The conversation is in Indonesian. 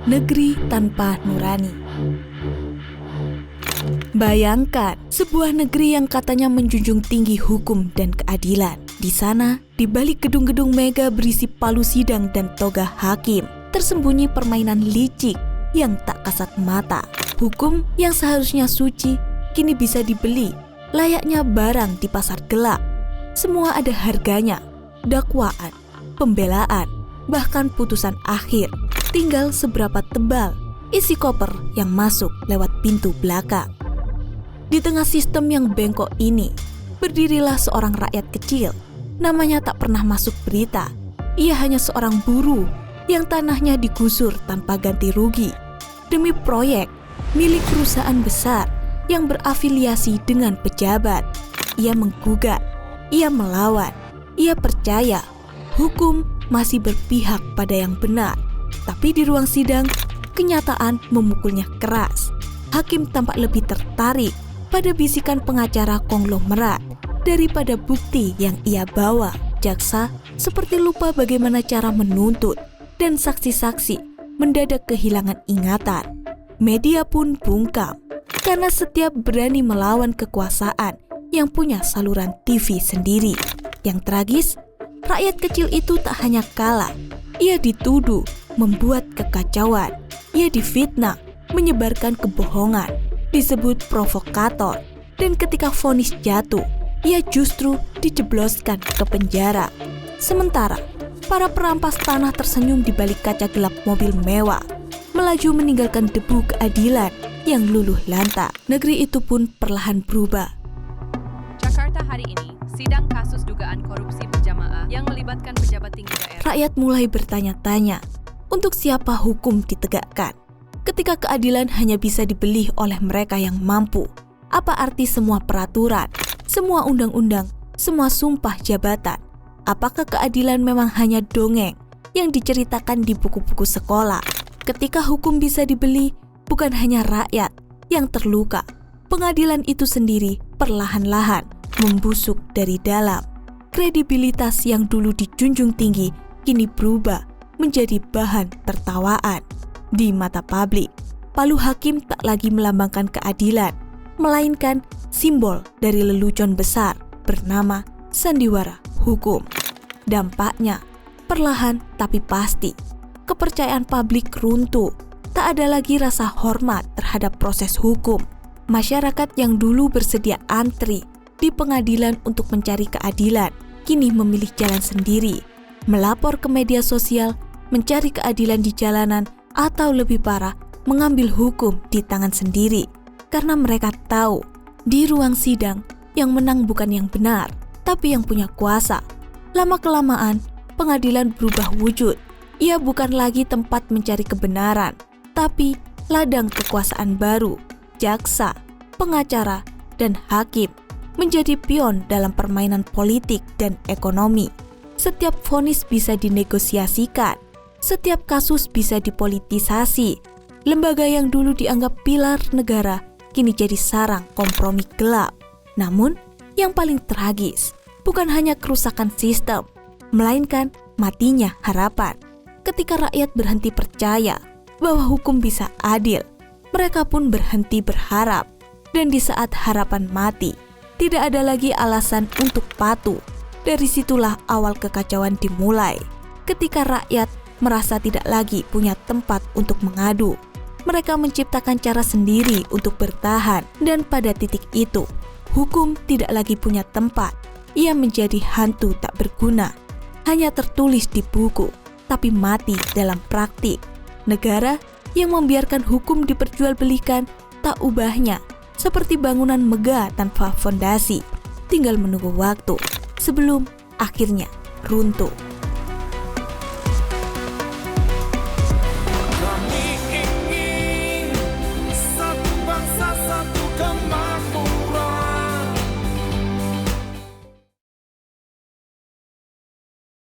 negeri tanpa nurani. Bayangkan sebuah negeri yang katanya menjunjung tinggi hukum dan keadilan. Di sana, di balik gedung-gedung mega berisi palu sidang dan toga hakim, tersembunyi permainan licik yang tak kasat mata. Hukum yang seharusnya suci kini bisa dibeli, layaknya barang di pasar gelap. Semua ada harganya, dakwaan, pembelaan, bahkan putusan akhir. Tinggal seberapa tebal isi koper yang masuk lewat pintu belakang. Di tengah sistem yang bengkok ini, berdirilah seorang rakyat kecil. Namanya tak pernah masuk berita. Ia hanya seorang buruh yang tanahnya digusur tanpa ganti rugi demi proyek milik perusahaan besar yang berafiliasi dengan pejabat. Ia menggugat, ia melawan, ia percaya hukum masih berpihak pada yang benar. Tapi di ruang sidang, kenyataan memukulnya keras. Hakim tampak lebih tertarik pada bisikan pengacara konglomerat daripada bukti yang ia bawa. Jaksa seperti lupa bagaimana cara menuntut, dan saksi-saksi mendadak kehilangan ingatan. Media pun bungkam karena setiap berani melawan kekuasaan yang punya saluran TV sendiri. Yang tragis, rakyat kecil itu tak hanya kalah, ia dituduh membuat kekacauan, ia difitnah, menyebarkan kebohongan, disebut provokator, dan ketika vonis jatuh, ia justru dijebloskan ke penjara. Sementara para perampas tanah tersenyum di balik kaca gelap mobil mewah, melaju meninggalkan debu keadilan yang luluh lantak. Negeri itu pun perlahan berubah. Jakarta hari ini, sidang kasus dugaan korupsi berjamaah yang melibatkan pejabat tinggi daerah. Rakyat mulai bertanya-tanya, untuk siapa hukum ditegakkan? Ketika keadilan hanya bisa dibeli oleh mereka yang mampu, apa arti semua peraturan, semua undang-undang, semua sumpah jabatan? Apakah keadilan memang hanya dongeng yang diceritakan di buku-buku sekolah? Ketika hukum bisa dibeli, bukan hanya rakyat yang terluka, pengadilan itu sendiri perlahan-lahan membusuk dari dalam. Kredibilitas yang dulu dijunjung tinggi kini berubah menjadi bahan tertawaan. Di mata publik, palu hakim tak lagi melambangkan keadilan, melainkan simbol dari lelucon besar bernama sandiwara hukum. Dampaknya, perlahan tapi pasti, kepercayaan publik runtuh. Tak ada lagi rasa hormat terhadap proses hukum. Masyarakat yang dulu bersedia antri di pengadilan untuk mencari keadilan, kini memilih jalan sendiri, melapor ke media sosial, mencari keadilan di jalanan, atau lebih parah, mengambil hukum di tangan sendiri. Karena mereka tahu, di ruang sidang, yang menang bukan yang benar, tapi yang punya kuasa. Lama-kelamaan, pengadilan berubah wujud. Ia bukan lagi tempat mencari kebenaran, tapi ladang kekuasaan baru. Jaksa, pengacara, dan hakim menjadi pion dalam permainan politik dan ekonomi. Setiap vonis bisa dinegosiasikan, setiap kasus bisa dipolitisasi. Lembaga yang dulu dianggap pilar negara kini jadi sarang kompromi gelap. Namun, yang paling tragis bukan hanya kerusakan sistem, melainkan matinya harapan. Ketika rakyat berhenti percaya bahwa hukum bisa adil, mereka pun berhenti berharap. Dan di saat harapan mati, tidak ada lagi alasan untuk patuh. Dari situlah awal kekacauan dimulai. Ketika rakyat merasa tidak lagi punya tempat untuk mengadu, mereka menciptakan cara sendiri untuk bertahan. Dan pada titik itu, hukum tidak lagi punya tempat. Ia menjadi hantu tak berguna, hanya tertulis di buku, tapi mati dalam praktik. Negara yang membiarkan hukum diperjualbelikan tak ubahnya seperti bangunan megah tanpa fondasi, tinggal menunggu waktu sebelum akhirnya runtuh.